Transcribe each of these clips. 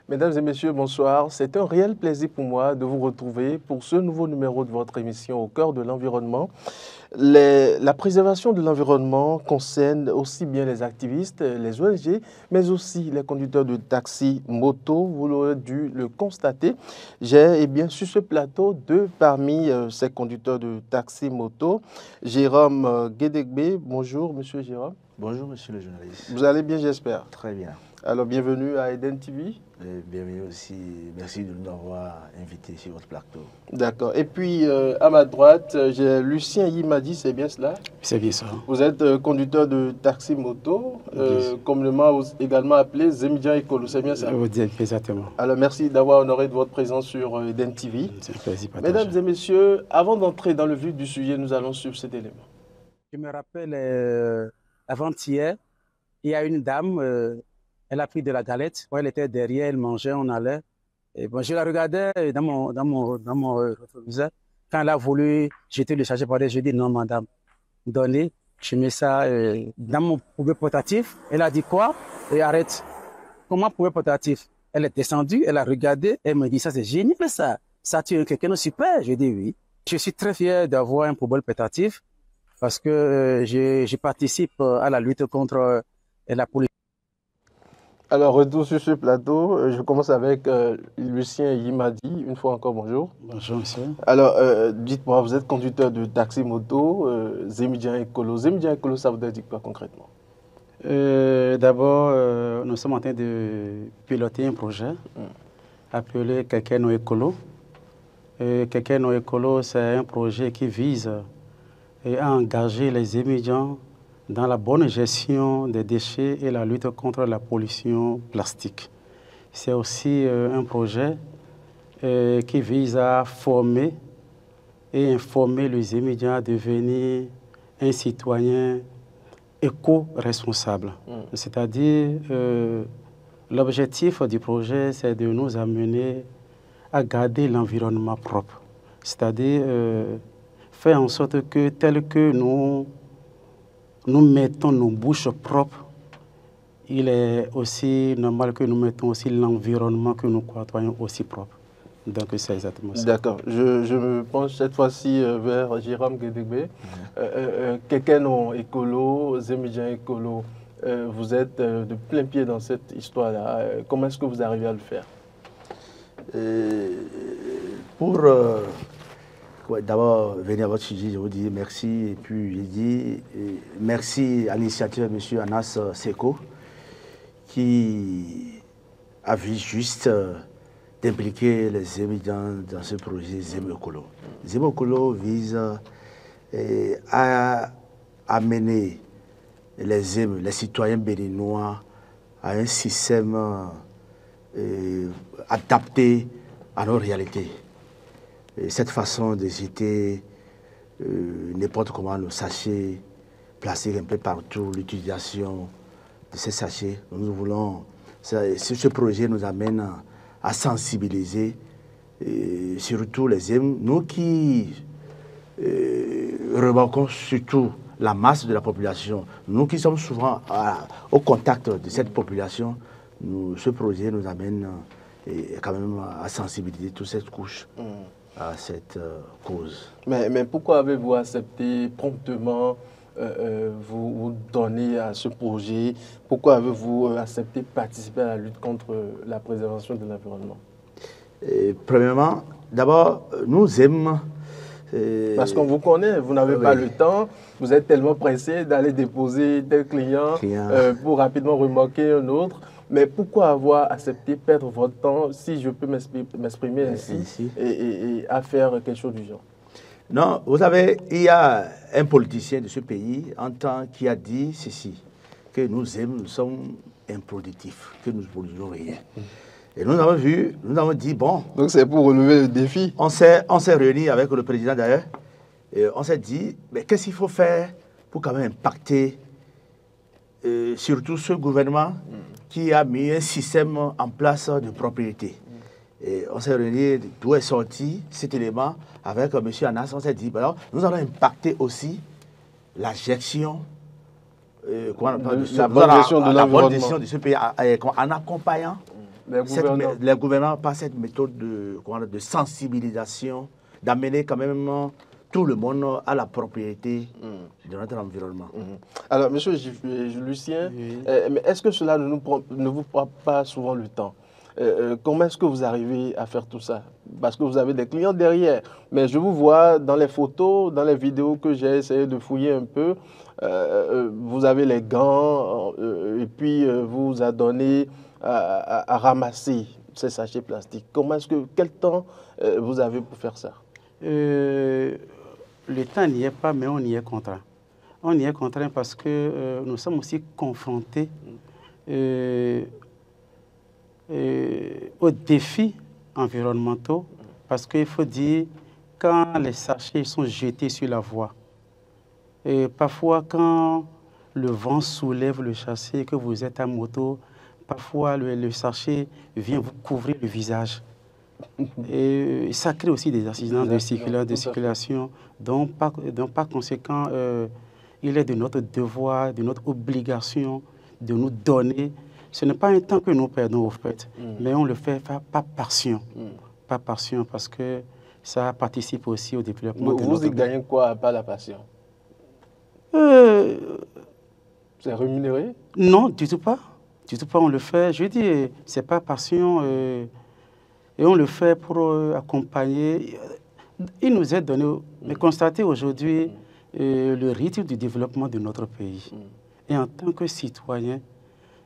Mesdames et messieurs, bonsoir. C'est un réel plaisir pour moi de vous retrouver pour ce nouveau numéro de votre émission Au cœur de l'environnement. La préservation de l'environnement concerne aussi bien les activistes, les ONG, mais aussi les conducteurs de taxi, moto. Vous l'aurez dû le constater. J'ai bien sur ce plateau deux parmi ces conducteurs de taxi, moto. Jérôme Guédégbé. Bonjour, monsieur Jérôme. Bonjour, monsieur le journaliste. Vous allez bien, j'espère. Très bien. Alors, bienvenue à Eden TV. Bienvenue aussi. Merci de nous avoir invités sur votre plateau. D'accord. Et puis, à ma droite, j'ai Lucien Yimadi, c'est bien cela? C'est bien ça. Vous êtes conducteur de taxi-moto, communément également appelé Zemidjan Ekolo, c'est bien ça? Vous dites exactement. Alors, merci d'avoir honoré de votre présence sur Eden TV. C'est un plaisir partagé. Mesdames et messieurs, avant d'entrer dans le vif du sujet, nous allons suivre cet élément. Je me rappelle, avant-hier, il y a une dame, elle a pris de la galette. Elle était derrière, elle mangeait, on allait. Et bon, je la regardais dans mon rétroviseur. Quand elle a voulu jeter le sachet par terre, je dis non, madame, donnez. Je mets ça dans mon poubelle portatif. Elle a dit quoi? Et arrête. Comment poubelle portatif? Elle est descendue, elle a regardé, elle me dit ça, c'est génial ça. Ça tue quelqu'un de super. Je dis oui. Je suis très fier d'avoir un poubelle portatif parce que je participe à la lutte contre la pollution. Alors, retour sur ce plateau. Je commence avec Lucien Yimadi. Une fois encore, bonjour. Bonjour, monsieur. Alors, dites-moi, vous êtes conducteur de taxi-moto, Zemidjan Ekolo. Zemidjan Ekolo, ça veut dire quoi concrètement? D'abord, nous sommes en train de piloter un projet appelé Kekeno Ekolo. Kekeno Ekolo, c'est un projet qui vise à engager les Zemidjans dans la bonne gestion des déchets et la lutte contre la pollution plastique. C'est aussi un projet qui vise à former et informer les Zemidjans à devenir un citoyen éco-responsable. C'est-à-dire, l'objectif du projet, c'est de nous amener à garder l'environnement propre. C'est-à-dire, faire en sorte que, tel que nous mettons nos bouches propres, il est aussi normal que nous mettons aussi l'environnement que nous côtoyons aussi propre. Donc c'est exactement ça. D'accord. Je me penche cette fois-ci vers Jérôme Guédégbé. Kekeno Ekolo, Zemidjan Ekolo, vous êtes de plein pied dans cette histoire-là. Comment est-ce que vous arrivez à le faire? Pour d'abord venir à votre sujet, je vous dis merci. Et puis je dis merci à l'initiative de M. Anas Seko qui a vu juste d'impliquer les Zemidjans dans ce projet Zemekolo. Zemekolo vise à amener les citoyens béninois à un système adapté à nos réalités. Et cette façon de jeter n'importe comment nos sachets, placer un peu partout l'utilisation de ces sachets, nous voulons, ce projet nous amène à sensibiliser surtout les Zem, nous qui remarquons surtout la masse de la population, nous qui sommes souvent au contact de cette population, ce projet nous amène quand même à sensibiliser toute cette couche à cette cause. Mais pourquoi avez-vous accepté promptement vous donner à ce projet? Pourquoi avez-vous accepté de participer à la lutte contre la préservation de l'environnement? Premièrement, d'abord, nous aimons... Parce qu'on vous connaît, vous n'avez pas le temps, vous êtes tellement pressé d'aller déposer tel client pour rapidement remorquer un autre. Mais pourquoi avoir accepté perdre votre temps, si je peux m'exprimer ainsi, et à faire quelque chose du genre? Non, vous savez, il y a un politicien de ce pays qui a dit ceci, que nous sommes improductifs, que nous ne produisons rien. Et nous avons vu, nous avons dit, bon... Donc c'est pour relever le défi. On s'est réunis avec le président d'ailleurs, et on s'est dit, mais qu'est-ce qu'il faut faire pour quand même impacter surtout ce gouvernement qui a mis un système en place de propriété. Et on s'est réunis, d'où est sorti cet élément avec M. Anas. On s'est dit, alors, nous allons impacter aussi la gestion, la bonne gestion de l'environnement de ce pays en accompagnant les gouvernants par cette méthode de sensibilisation, d'amener quand même tout le monde à la propriété de notre environnement. Alors, M. Lucien, mais est-ce que cela ne vous prend pas souvent le temps? Comment est-ce que vous arrivez à faire tout ça? Parce que vous avez des clients derrière. Mais je vous vois dans les photos, dans les vidéos que j'ai essayé de fouiller un peu, vous avez les gants et puis vous vous adonnez à ramasser ces sachets plastiques. Quel temps vous avez pour faire ça? Le temps n'y est pas, mais on y est contraint. On y est contraint parce que nous sommes aussi confrontés aux défis environnementaux, parce qu'il faut dire, quand les sachets sont jetés sur la voie, et parfois quand le vent soulève le châssis et que vous êtes à moto, parfois le sachet vient vous couvrir le visage. Et ça crée aussi des accidents de circulation. Donc par conséquent, il est de notre devoir, de notre obligation de nous donner. Ce n'est pas un temps que nous perdons au fait, mais on le fait par passion. Pas passion, parce que ça participe aussi au développement de notre... Vous y gagnez quoi par la passion? C'est rémunéré? Non, du tout pas. Du tout pas, on le fait. Je dis, c'est pas passion. Et on le fait pour accompagner. Il nous est donné, mais constater aujourd'hui le rythme du développement de notre pays. Et en tant que citoyen,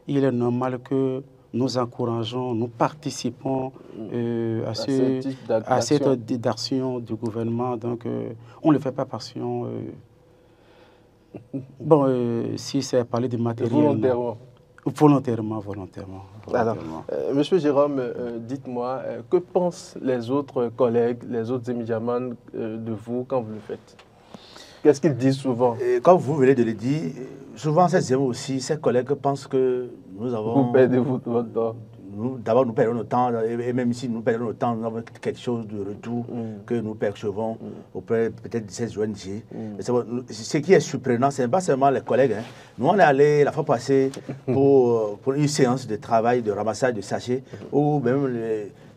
il est normal que nous encourageons, nous participons à cette action du gouvernement. Donc, on ne le fait pas par passion. Si c'est à parler de matériel... Volontairement. Alors, Monsieur Jérôme, dites-moi, que pensent les autres collègues, les autres émigrants de vous quand vous le faites? Qu'est-ce qu'ils disent souvent? Comme vous venez de le dire, souvent ces collègues pensent que nous avons... Vous perdez votre temps. D'abord, nous perdons notre temps, et même si nous perdons notre temps, nous avons quelque chose de retour que nous percevons auprès peut-être de ces ONG. Ce qui est surprenant, ce n'est pas seulement les collègues. Nous, on est allé la fois passée pour une séance de travail, de ramassage de sachets, où même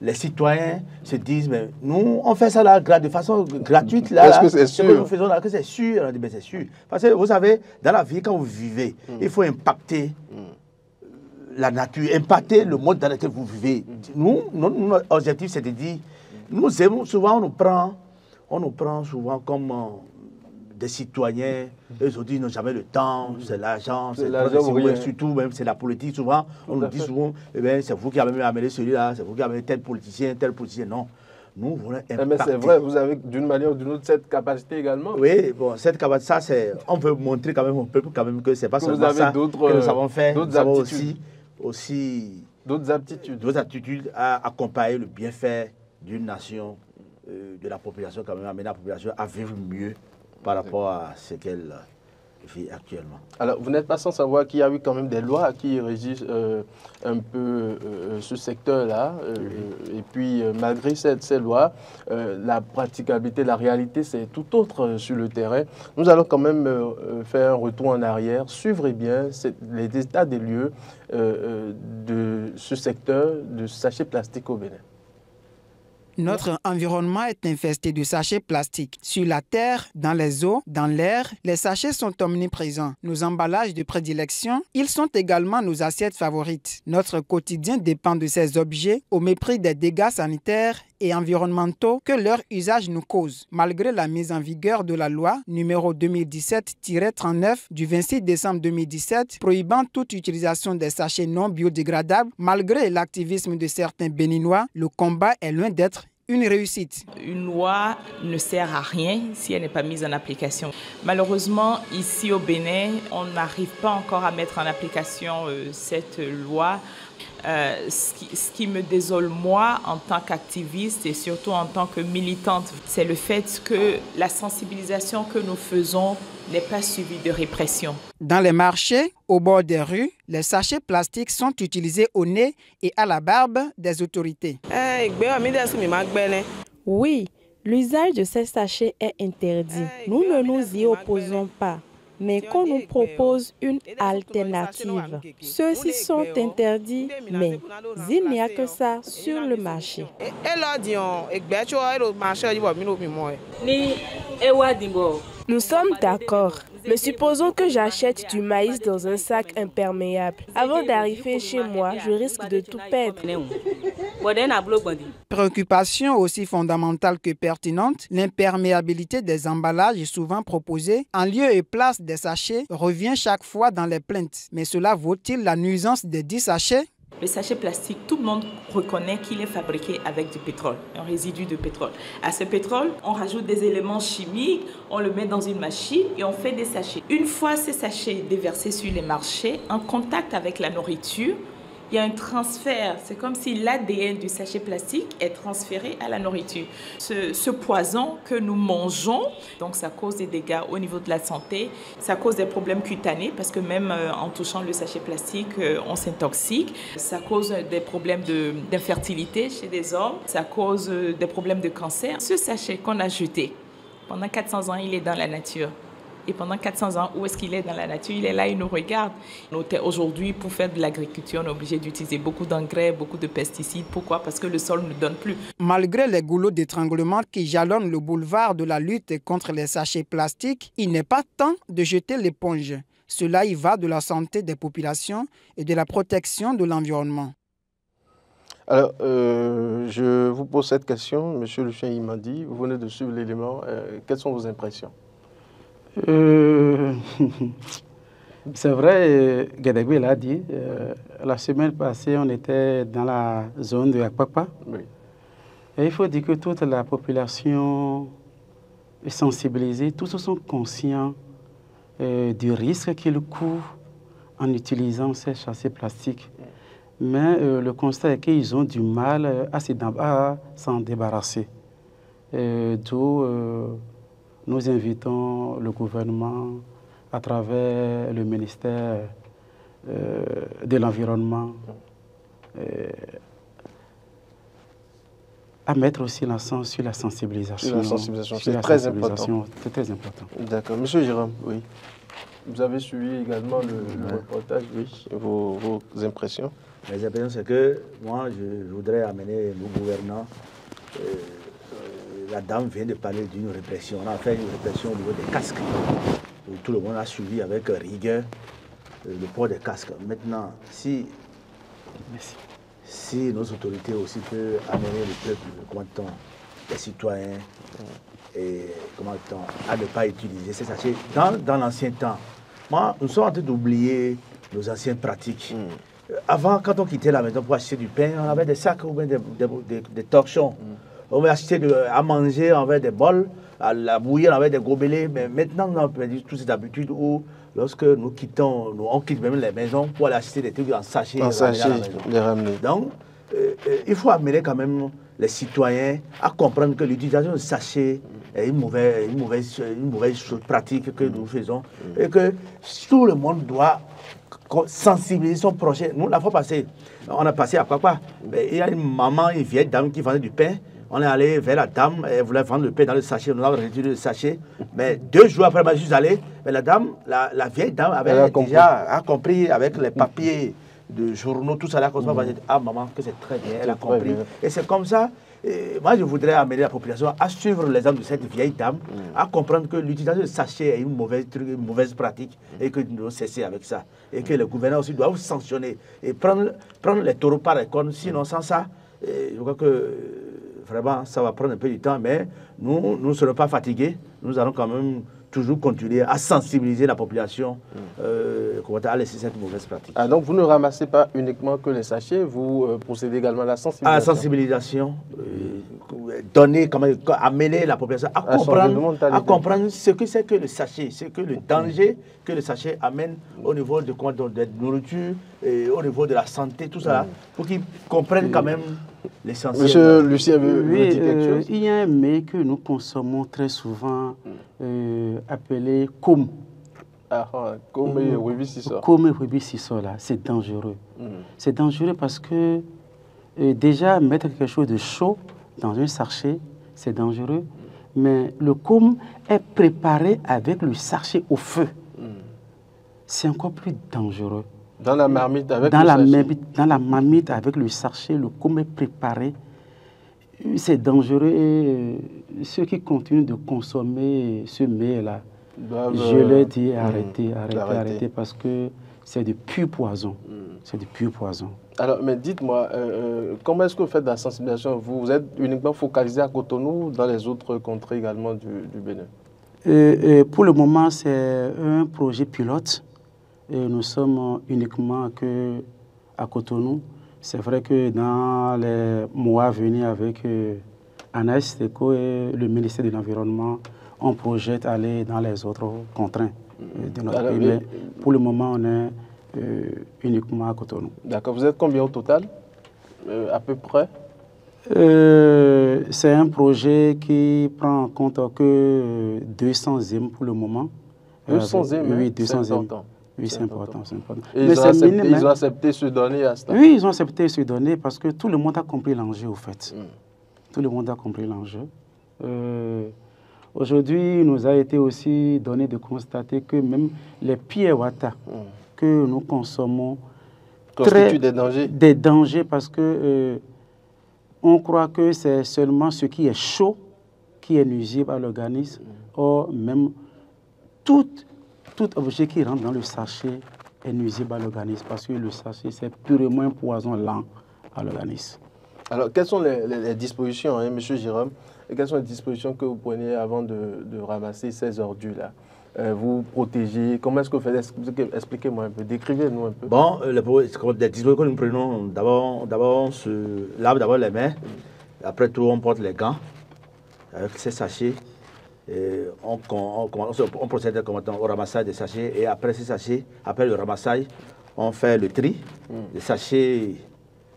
les citoyens se disent, mais nous, on fait ça là, de façon gratuite. Est-ce que c'est sûr? Que nous faisons là, que c'est sûr. On dit, mais c'est sûr. Parce que vous savez, dans la vie, quand vous vivez, il faut impacter la nature, impacter le monde dans lequel vous vivez. Notre objectif, c'est de dire, nous aimons souvent, on nous prend souvent comme des citoyens. Eux aussi, ils n'ont jamais le temps, c'est l'argent, surtout même c'est la politique. Souvent, on nous dit souvent, c'est vous qui avez amené celui-là, c'est vous qui avez tel politicien. Non. Nous voulons impacter. Mais c'est vrai, vous avez d'une manière ou d'une autre cette capacité également. Oui, bon, cette capacité, ça, on peut montrer quand même au peuple que c'est pas seulement ça que nous savons faire. Nous avons aussi d'autres aptitudes à accompagner le bienfait d'une nation, de la population, quand même, amener la population à vivre mieux par rapport à ce qu'elle vit actuellement. Alors, vous n'êtes pas sans savoir qu'il y a eu quand même des lois qui régissent un peu ce secteur-là. Et puis, malgré ces lois, la praticabilité, la réalité, c'est tout autre sur le terrain. Nous allons quand même faire un retour en arrière, suivre bien les états des lieux de ce secteur de sachets plastiques au Bénin. Notre environnement est infesté de sachets plastiques. Sur la terre, dans les eaux, dans l'air, les sachets sont omniprésents. Nos emballages de prédilection, ils sont également nos assiettes favorites. Notre quotidien dépend de ces objets au mépris des dégâts sanitaires et environnementaux que leur usage nous cause. Malgré la mise en vigueur de la loi numéro 2017-39 du 26 décembre 2017 prohibant toute utilisation des sachets non biodégradables, malgré l'activisme de certains Béninois, le combat est loin d'être une réussite. Une loi ne sert à rien si elle n'est pas mise en application. Malheureusement, ici au Bénin, on n'arrive pas encore à mettre en application cette loi. Ce qui me désole, moi, en tant qu'activiste et surtout en tant que militante, c'est le fait que la sensibilisation que nous faisons n'est pas suivie de répression. Dans les marchés, au bord des rues, les sachets plastiques sont utilisés au nez et à la barbe des autorités. Oui, l'usage de ces sachets est interdit. Nous ne nous y opposons pas. mais qu'on nous propose une alternative. Ceux-ci sont interdits, mais il n'y a que ça sur le marché. Nous sommes d'accord. Mais supposons que j'achète du maïs dans un sac imperméable. Avant d'arriver chez moi, je risque de tout perdre. Préoccupation aussi fondamentale que pertinente, l'imperméabilité des emballages souvent proposés en lieu et place des sachets revient chaque fois dans les plaintes. Mais cela vaut-il la nuisance des 10 sachets? Le sachet plastique, tout le monde reconnaît qu'il est fabriqué avec du pétrole, un résidu de pétrole. À ce pétrole, on rajoute des éléments chimiques, on le met dans une machine et on fait des sachets. Une fois ces sachets déversés sur les marchés, en contact avec la nourriture, il y a un transfert. C'est comme si l'ADN du sachet plastique est transféré à la nourriture. Ce poison que nous mangeons, donc ça cause des dégâts au niveau de la santé, ça cause des problèmes cutanés parce que même en touchant le sachet plastique, on s'intoxique. Ça cause des problèmes d'infertilité chez des hommes, ça cause des problèmes de cancer. Ce sachet qu'on a jeté, pendant 400 ans, il est dans la nature. Et pendant 400 ans, où est-ce qu'il est dans la nature? Il est là, il nous regarde. Aujourd'hui, pour faire de l'agriculture, on est obligé d'utiliser beaucoup d'engrais, beaucoup de pesticides. Pourquoi? Parce que le sol ne donne plus. Malgré les goulots d'étranglement qui jalonnent le boulevard de la lutte contre les sachets plastiques, il n'est pas temps de jeter l'éponge. Cela y va de la santé des populations et de la protection de l'environnement. Alors, je vous pose cette question, M. Lucien Imandi, vous venez de suivre l'élément. Quelles sont vos impressions? C'est vrai, Gadegui l'a dit, la semaine passée, on était dans la zone de Akpakpa. Oui. Et il faut dire que toute la population est sensibilisée, tous sont conscients du risque qu'ils courent en utilisant ces sachets plastiques. Mais le constat est qu'ils ont du mal à s'en débarrasser. D'où nous invitons le gouvernement à travers le ministère de l'Environnement à mettre aussi l'accent sur la sensibilisation. Sur la sensibilisation, c'est très important. C'est très important. D'accord. Monsieur Jérôme, oui. Vous avez suivi également le reportage, oui, vos impressions? Mes impressions, c'est que moi, je voudrais amener nos gouvernants. La dame vient de parler d'une répression. On a fait une répression au niveau des casques. Tout le monde a suivi avec rigueur le port des casques. Maintenant, si nos autorités aussi peuvent amener le peuple, les citoyens, à ne pas utiliser ces sachets dans l'ancien temps. Moi, nous sommes en train d'oublier nos anciennes pratiques. Avant, quand on quittait la maison pour acheter du pain, on avait des sacs ou bien des torchons. On va acheter à manger, on avait des bols, à la bouillir, on avait des gobelets. Mais maintenant, on a perdu toutes ces habitudes où, lorsque nous quittons, on quitte même les maisons pour aller acheter des trucs en sachet. Les ramener. Donc, il faut amener quand même les citoyens à comprendre que l'utilisation de sachets est une mauvaise pratique que nous faisons et que tout le monde doit sensibiliser son prochain. Nous, la fois passée, on a passé à Papa. Il y a une vieille dame qui vendait du pain. On est allé vers la dame, elle voulait vendre le pain dans le sachet, nous avons retiré le sachet. Mais 2 jours après, je suis allé, mais la dame, la vieille dame avait déjà compris avec les papiers de journaux, tout ça là, qu'on va dire, ah maman, que c'est très bien, elle a compris. Et c'est comme ça, moi je voudrais amener la population à suivre l'exemple de cette vieille dame, à comprendre que l'utilisation de sachet est une mauvaise pratique et que nous devons cesser avec ça. Et que le gouvernement aussi doit sanctionner et prendre les taureaux par les cornes, sinon sans ça, je crois que vraiment, ça va prendre un peu de temps, mais nous ne serons pas fatigués. Nous allons quand même toujours continuer à sensibiliser la population à laisser cette mauvaise pratique. Ah, donc vous ne ramassez pas uniquement que les sachets, vous procédez également à la sensibilisation. À la sensibilisation, donner, amener la population à comprendre ce que c'est que le sachet, ce que le danger que le sachet amène au niveau de la nourriture, et au niveau de la santé, tout ça, pour qu'ils comprennent quand même l'essentiel. Monsieur Lucien, vous dites quelque chose? Il y a un mets que nous consommons très souvent, appelé com. Comme Webi Sissor. Comme Webi Sissor, là, c'est dangereux. C'est dangereux parce que déjà, mettre quelque chose de chaud dans un sachet, c'est dangereux. Mais le com est préparé avec le sachet au feu. c'est encore plus dangereux. Dans la marmite avec dans le la sachet. marmite, dans la marmite avec le sachet, le commet préparé, c'est dangereux et ceux qui continuent de consommer ce mets-là, je leur dis arrêtez parce que c'est du pur poison. C'est du pur poison. Alors, mais dites-moi, comment est-ce que vous faites de la sensibilisation? Vous êtes uniquement focalisé à Cotonou ou dans les autres contrées également du Bénin? Pour le moment, c'est un projet pilote. Nous sommes uniquement à Cotonou. C'est vrai que dans les mois à venir avec Anaïs Teco et le ministère de l'Environnement, on projette aller dans les autres contrées de notre pays. Mais pour le moment, on est uniquement à Cotonou. D'accord. Vous êtes combien au total, à peu près? C'est un projet qui prend en compte que 200 zim pour le moment. 200 zim, oui, 200 zim. important. Oui, c'est important, c'est important. Et ils ont accepté ce donner à cela? Oui, ils ont accepté ce donner parce que tout le monde a compris l'enjeu, au fait. Tout le monde a compris l'enjeu. Aujourd'hui, il nous a été aussi donné de constater que même les pierres wata que nous consommons constituent des dangers. Des dangers parce que on croit que c'est seulement ce qui est chaud qui est nuisible à l'organisme. Or, même tout objet qui rentre dans le sachet est nuisible à l'organisme parce que le sachet, c'est purement un poison lent à l'organisme. Alors, quelles sont les dispositions, hein, M. Jérôme, et quelles sont les dispositions que vous prenez avant de ramasser ces ordures-là? Vous protégez, comment est-ce que vous faites? Expliquez-moi un peu, décrivez-nous un peu. Bon, les dispositions que nous prenons, d'abord, on se lave d'abord les mains, après tout, on porte les gants avec ces sachets. Et on procède au ramassage des sachets et après ces sachets, après le ramassage, on fait le tri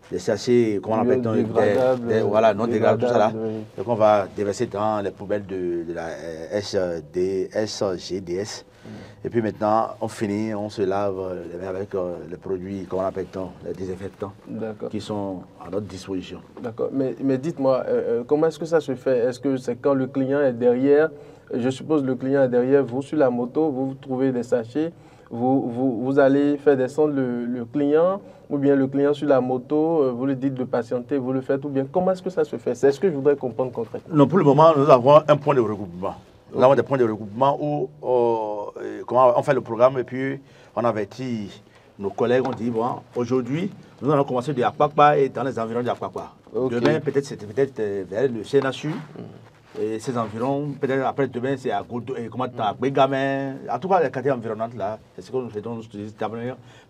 des sachets, comment on appelle, voilà, non dégradables, tout ça là. Oui. Donc on va déverser dans les poubelles de la SGDS. Et puis maintenant, on finit, on se lave les mains avec les produits, comment on appelle, les désinfectants, qui sont à notre disposition. D'accord. Mais dites-moi, comment est-ce que ça se fait? Est-ce que c'est quand le client est derrière, je suppose le client est derrière vous sur la moto, vous trouvez des sachets, vous allez faire descendre le client, ou bien le client sur la moto, vous lui dites de patienter, vous le faites, ou bien comment est-ce que ça se fait? C'est ce que je voudrais comprendre concrètement. Non, pour le moment, nous avons un point de regroupement. Nous avons des points de regroupement où on fait le programme et puis on avertit nos collègues, on dit, bon, aujourd'hui, nous allons commencer de Akpakpa et dans les environs de Akpakpa. Demain, peut-être vers le CNHU. Et ces environs, peut-être après demain, c'est à Bégamin, à tout cas les quartiers environnants là, c'est ce que nous faisons,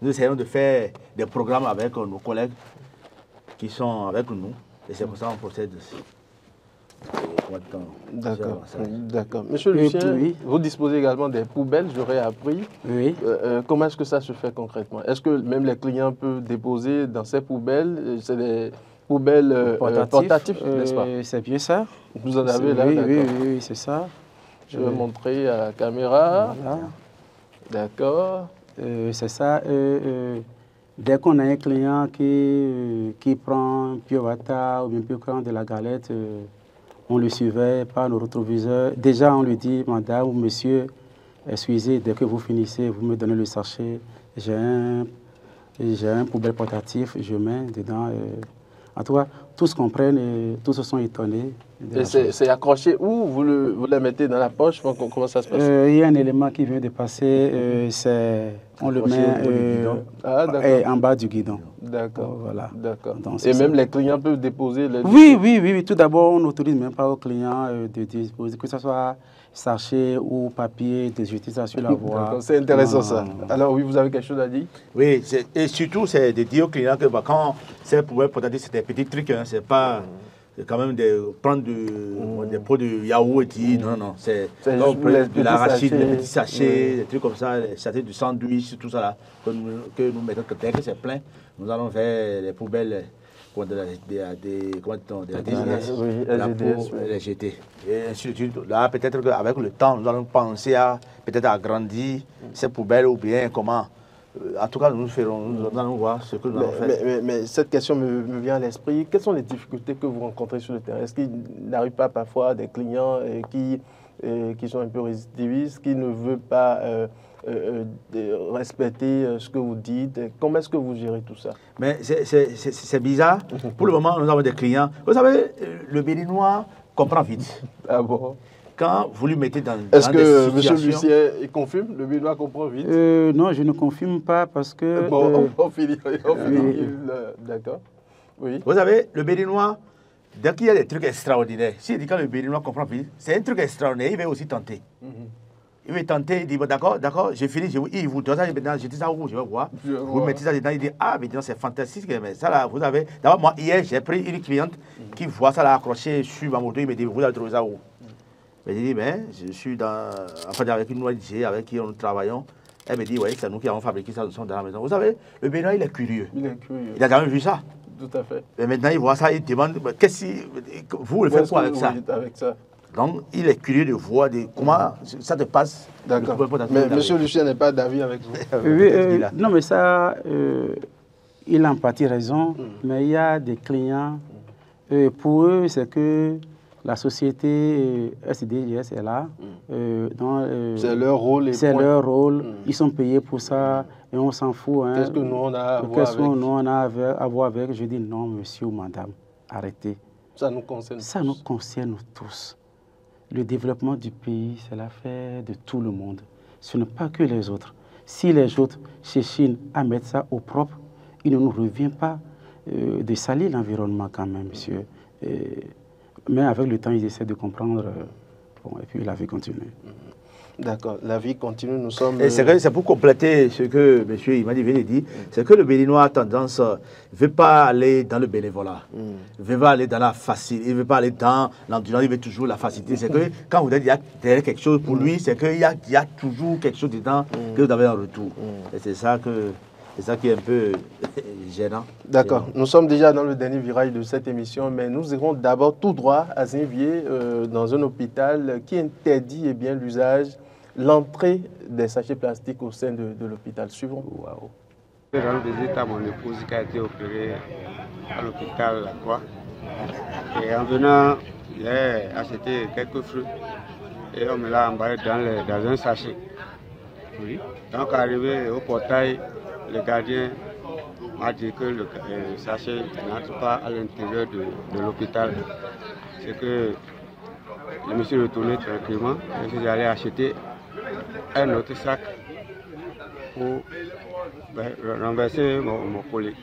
nous essayons de faire des programmes avec nos collègues qui sont avec nous, et c'est pour ça qu'on procède aussi. D'accord. Monsieur Lucien, vous disposez également des poubelles, j'aurais appris. Oui. Comment est-ce que ça se fait concrètement? Est-ce que même les clients peuvent déposer dans ces poubelles? C'est des poubelles portatives, n'est-ce pas? C'est bien ça. Vous en avez là, oui, c'est ça. Je vais montrer à la caméra. Voilà. D'accord. C'est ça. Dès qu'on a un client qui prend Pure Vata ou bien Pure Cran de la galette, on le surveille par nos rétroviseurs. Déjà, on lui dit, madame ou monsieur, excusez, dès que vous finissez, vous me donnez le sachet. J'ai un poubelle portatif, je mets dedans. En tout cas, tous comprennent et tous se sont étonnés. Et c'est accroché où? Vous le mettez dans la poche? Comment ça se passe? Il y a un élément qui vient de passer, on le met en bas du guidon. D'accord. Voilà. D'accord. Et même les clients peuvent déposer les... Oui. Tout d'abord, on n'autorise même pas aux clients de déposer, que ce soit sachet ou papier, de jeter ça sur la voie. C'est intéressant ça. Alors oui, vous avez quelque chose à dire? Oui, et surtout, c'est de dire aux clients que quand c'est pour eux, c'est des petits trucs, hein, c'est pas... C'est quand même prendre des pots de yaourt et dire non, c'est de l'arachide, des petits sachets, des trucs comme ça, les sachets de sandwich, tout ça là, que nous mettons, dès que c'est plein, nous allons vers les poubelles de la SGDS, les jeter. Et ainsi de suite. Là, peut-être qu'avec le temps, nous allons penser à peut-être agrandir ces poubelles ou bien comment. En tout cas, nous allons voir ce que nous allons faire. Mais cette question me vient à l'esprit. Quelles sont les difficultés que vous rencontrez sur le terrain? Est-ce qu'il n'arrive pas parfois des clients qui sont un peu récidivistes, qui ne veulent pas de respecter ce que vous dites? Comment est-ce que vous gérez tout ça? Mais c'est bizarre. Pour le moment, nous avons des clients. Vous savez, le Béninois comprend vite. Ah bon? Quand vous lui mettez dans est-ce que des situations... M. Lucien il confirme? Le Béninois comprend vite? Non, je ne confirme pas parce que... Bon, on finit. D'accord. Oui. Vous savez, le Béninois, dès qu'il y a des trucs extraordinaires, s'il dit quand le Béninois comprend vite, c'est un truc extraordinaire, il va aussi tenter. Il va tenter, il dit, bon, d'accord, j'ai fini, il vous donne ça, maintenant, je dis ça où, je vais voir. Vous mettez ça dedans, il dit, ah, mais c'est fantastique, mais ça là, vous avez... D'abord, moi, hier, j'ai pris une cliente qui voit ça là accroché sur ma moto, il me dit, vous avez trouvé ça où? Mais je dis, mais je suis avec une ONG avec qui nous travaillons. Elle me dit, oui, c'est nous qui avons fabriqué ça dans la maison. Vous savez, le Bénin, il est curieux. Il est curieux. Il a quand même vu ça. Tout à fait. Et maintenant, il voit ça, il demande, vous le faites quoi avec ça? Donc, il est curieux de voir comment ça te passe. D'accord. Mais M. Lucien n'est pas d'avis avec vous. Non, mais ça, il a en partie raison. Mais il y a des clients, pour eux, c'est que la société SDGS est là. C'est leur rôle. C'est leur rôle. Ils sont payés pour ça et on s'en fout. Hein. Qu'est-ce que nous, on a à voir avec? Qu'est-ce que nous, on a à voir avec? Je dis non, monsieur ou madame, arrêtez. Ça nous concerne Ça nous concerne tous. Le développement du pays, c'est l'affaire de tout le monde. Ce n'est pas que les autres. Si les autres cherchent à mettre ça au propre, il ne nous revient pas de salir l'environnement quand même, monsieur. Mais avec le temps, ils essaient de comprendre. Et puis la vie continue. D'accord, la vie continue, nous sommes... C'est pour compléter ce que M. Imadi vient de dire, c'est que le Béninois a tendance, ne veut pas aller dans le bénévolat, ne veut pas aller dans la facilité, il ne veut pas aller dans l'endurance, il veut toujours la facilité. C'est que quand vous dites qu'il y a derrière quelque chose, pour lui, c'est qu'il y a toujours quelque chose dedans que vous avez en retour. Et c'est ça qui est un peu gênant. D'accord. Nous sommes déjà dans le dernier virage de cette émission, mais nous irons d'abord tout droit à Zinvier, dans un hôpital qui interdit l'usage, l'entrée des sachets plastiques au sein de l'hôpital. Suivons. Wow. Je rends visite à mon épouse qui a été opérée à l'hôpital La Croix. Et en venant, j'ai acheté quelques fruits et on me l'a emballé dans un sachet. Oui. Donc arrivé au portail, le gardien m'a dit que le sachet n'entre pas à l'intérieur de l'hôpital. C'est que je me suis retourné tranquillement et je suis allé acheter un autre sac pour renverser mon colis.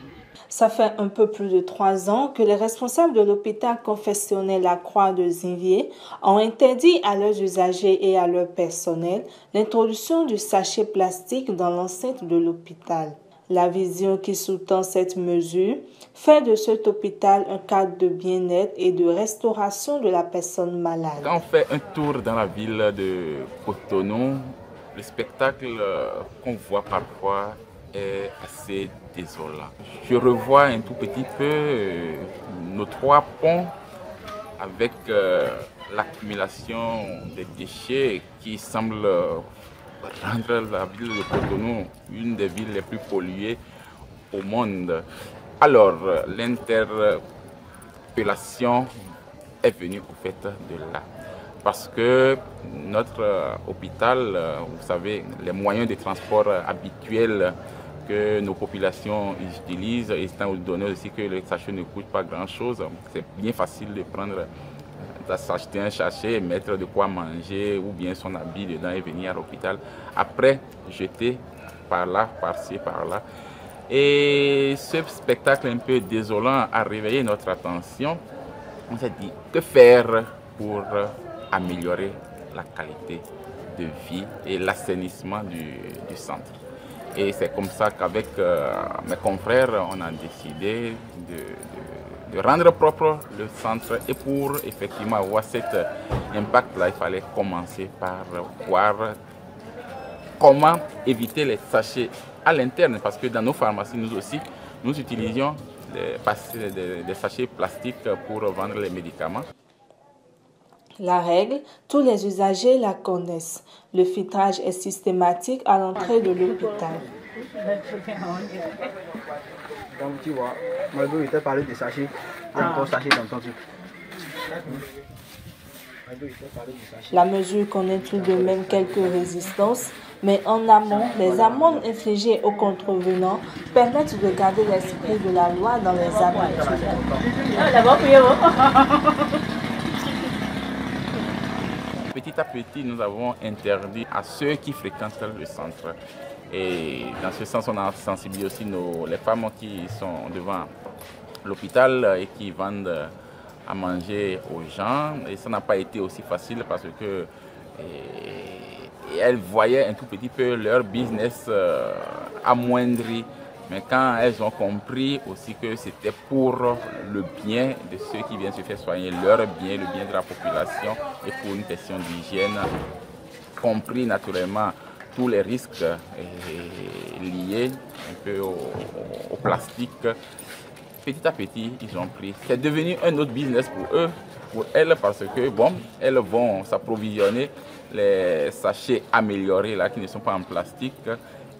Ça fait un peu plus de 3 ans que les responsables de l'hôpital confessionnel La Croix de Zinvier ont interdit à leurs usagers et à leur personnel l'introduction du sachet plastique dans l'enceinte de l'hôpital. La vision qui sous-tend cette mesure fait de cet hôpital un cadre de bien-être et de restauration de la personne malade. Quand on fait un tour dans la ville de Cotonou, le spectacle qu'on voit parfois est assez désolant. Je revois un tout petit peu nos 3 ponts avec l'accumulation des déchets qui semble rendre la ville de Cotonou une des villes les plus polluées au monde. Alors, l'interpellation est venue au fait de là. Parce que notre hôpital, vous savez, les moyens de transport habituels que nos populations utilisent, et étant donné aussi que les sachets ne coûtent pas grand-chose, c'est bien facile de prendre, d'acheter un sachet, mettre de quoi manger ou bien son habit dedans et venir à l'hôpital. Après, jeter par là, par-ci, par-là. Et ce spectacle un peu désolant a réveillé notre attention. On s'est dit, que faire pour améliorer la qualité de vie et l'assainissement du centre. Et c'est comme ça qu'avec mes confrères, on a décidé de rendre propre le centre. Et pour effectivement avoir cet impact-là, il fallait commencer par voir comment éviter les sachets à l'interne. Parce que dans nos pharmacies, nous aussi, nous utilisions des sachets plastiques pour vendre les médicaments. La règle, tous les usagers la connaissent. Le filtrage est systématique à l'entrée de l'hôpital. Donc tu vois, Malbo était parlé des sachets, il y a encore sachets dans ton truc. La mesure connaît tout de même quelques résistances, Mais en amont, les amendes infligées aux contrevenants permettent de garder l'esprit de la loi dans les habitudes. Petit à petit, nous avons interdit à ceux qui fréquentent le centre. Et dans ce sens, on a sensibilisé aussi les femmes qui sont devant l'hôpital et qui vendent à manger aux gens. Et ça n'a pas été aussi facile parce que elles voyaient un tout petit peu leur business amoindri. Mais quand elles ont compris aussi que c'était pour le bien de ceux qui viennent se faire soigner, leur bien, le bien de la population et pour une question d'hygiène, compris naturellement tous les risques liés un peu au plastique, petit à petit, ils ont pris. C'est devenu un autre business pour eux, pour elles, parce que bon, elles vont s'approvisionner les sachets améliorés là, qui ne sont pas en plastique.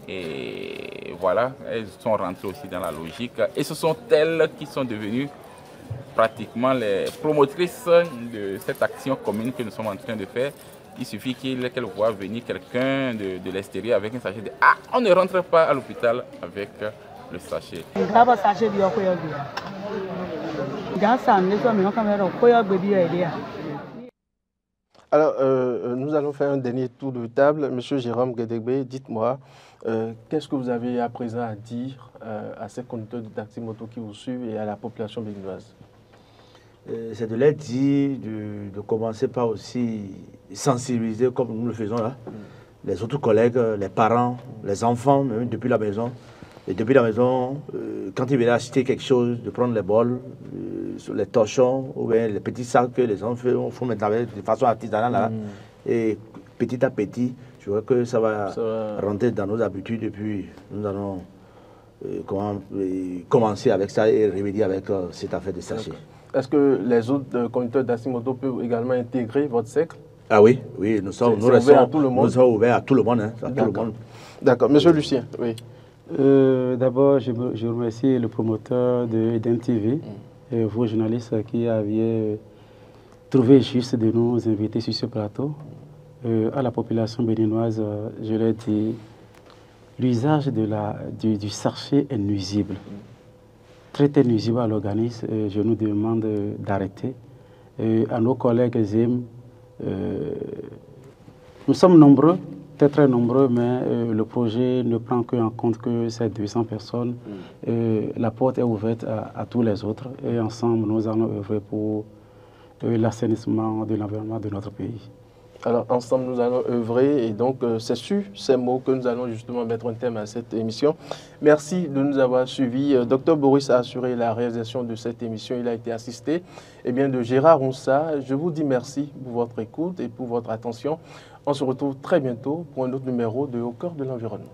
Et voilà, elles sont rentrées aussi dans la logique. Et ce sont elles qui sont devenues pratiquement les promotrices de cette action commune que nous sommes en train de faire. Il suffit qu'elles voient venir quelqu'un de l'extérieur avec un sachet de « Ah, on ne rentre pas à l'hôpital avec le sachet ». Alors, nous allons faire un dernier tour de table. Monsieur Jérôme Guédégbé, dites-moi, qu'est-ce que vous avez à présent à dire à ces conducteurs de taxi moto qui vous suivent et à la population béninoise? C'est de leur dire de commencer par aussi sensibiliser comme nous le faisons là, les autres collègues, les parents, les enfants, même depuis la maison. Et depuis la maison, quand ils viennent acheter quelque chose, de prendre les bols, les torchons ou bien les petits sacs que les enfants font maintenant de façon artisanale là. Et petit à petit, je vois que ça va rentrer dans nos habitudes et puis nous allons commencer avec ça et remédier avec cette affaire de sachet. Est-ce que les autres conducteurs d'Assimoto peuvent également intégrer votre cercle? Ah oui, oui, nous sommes ouverts à tout le monde. Nous sommes ouverts à tout le monde. Hein, D'accord. Monsieur Lucien, oui. D'abord, je remercie le promoteur de Eden TV et vous, journalistes, qui aviez trouvé juste de nous inviter sur ce plateau. À la population béninoise, je leur dis, l'usage du sachet est nuisible. Très nuisible à l'organisme. Je nous demande d'arrêter. À nos collègues ZIM, nous sommes nombreux, très nombreux, mais le projet ne prend en compte que ces 200 personnes. La porte est ouverte à tous les autres et ensemble, nous allons œuvrer pour l'assainissement de l'environnement de notre pays. Alors, ensemble, nous allons œuvrer et donc c'est sur ces mots que nous allons justement mettre un thème à cette émission. Merci de nous avoir suivis. Dr Boris a assuré la réalisation de cette émission. Il a été assisté de Gérard Roussa. Je vous dis merci pour votre écoute et pour votre attention. On se retrouve très bientôt pour un autre numéro de Au cœur de l'environnement.